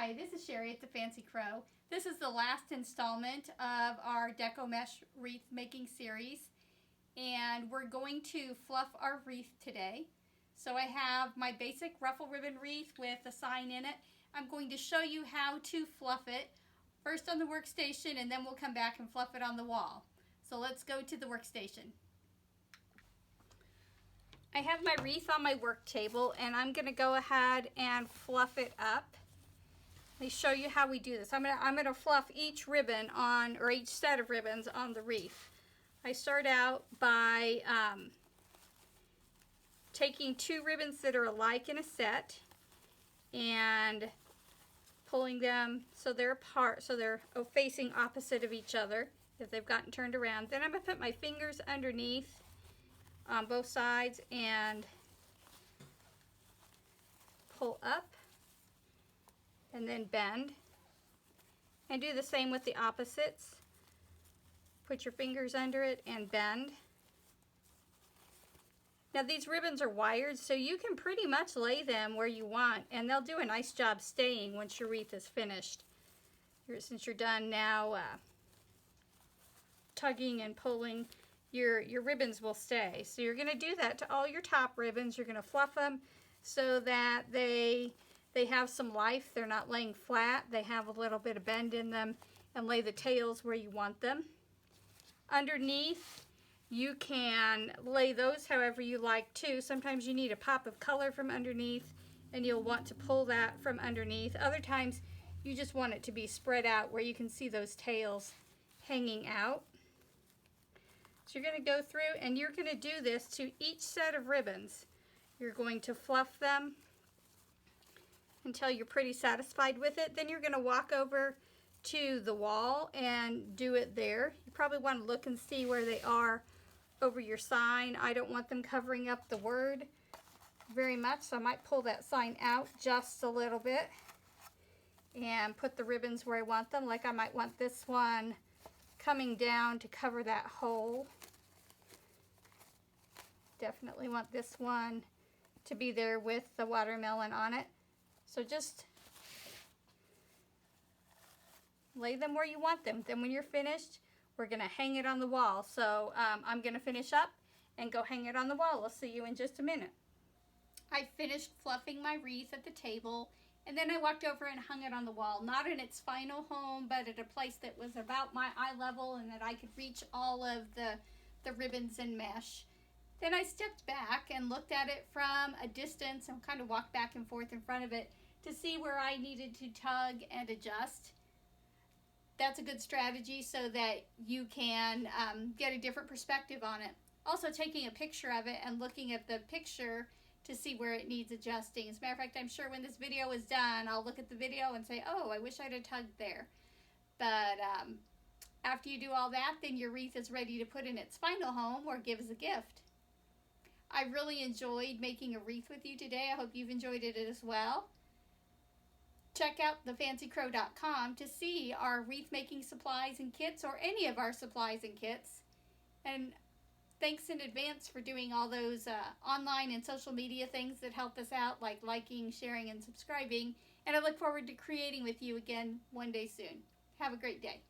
Hi, this is Sherry at the Fancy Crow. This is the last installment of our Deco Mesh wreath making series, and we're going to fluff our wreath today. So I have my basic ruffle ribbon wreath with a sign in it. I'm going to show you how to fluff it, first on the workstation, and then we'll come back and fluff it on the wall. So let's go to the workstation. I have my wreath on my work table, and I'm going to go ahead and fluff it up. Let me show you how we do this. I'm gonna fluff each ribbon on, or each set of ribbons on the wreath. I start out by taking two ribbons that are alike in a set and pulling them so they're apart, so they're facing opposite of each other if they've gotten turned around. Then I'm gonna put my fingers underneath on both sides and pull up and then bend, and do the same with the opposites. Put your fingers under it and bend. Now these ribbons are wired, so you can pretty much lay them where you want, and they'll do a nice job staying once your wreath is finished. Since you're done now tugging and pulling, your ribbons will stay. So you're going to do that to all your top ribbons. You're going to fluff them so that they have some life. They're not laying flat. They have a little bit of bend in them, and lay the tails where you want them. Underneath, you can lay those however you like too. Sometimes you need a pop of color from underneath, and you'll want to pull that from underneath. Other times, you just want it to be spread out where you can see those tails hanging out. So you're going to go through, and you're going to do this to each set of ribbons. You're going to fluff them until you're pretty satisfied with it. Then you're going to walk over to the wall and do it there. You probably want to look and see where they are over your sign. I don't want them covering up the word very much, so I might pull that sign out just a little bit and put the ribbons where I want them. Like I might want this one coming down to cover that hole. Definitely want this one to be there with the watermelon on it. So just lay them where you want them. Then when you're finished, we're going to hang it on the wall. So I'm going to finish up and go hang it on the wall. I'll see you in just a minute. I finished fluffing my wreath at the table, and then I walked over and hung it on the wall. Not in its final home, but at a place that was about my eye level and that I could reach all of the ribbons and mesh. Then I stepped back and looked at it from a distance and kind of walked back and forth in front of it to see where I needed to tug and adjust. That's a good strategy so that you can get a different perspective on it. Also taking a picture of it and looking at the picture to see where it needs adjusting. As a matter of fact, I'm sure when this video is done, I'll look at the video and say, oh, I wish I'd have tugged there. But after you do all that, then your wreath is ready to put in its final home or give as a gift. I really enjoyed making a wreath with you today. I hope you've enjoyed it as well. Check out thefancycrow.com to see our wreath making supplies and kits, or any of our supplies and kits. And thanks in advance for doing all those online and social media things that help us out, like liking, sharing, and subscribing. And I look forward to creating with you again one day soon. Have a great day.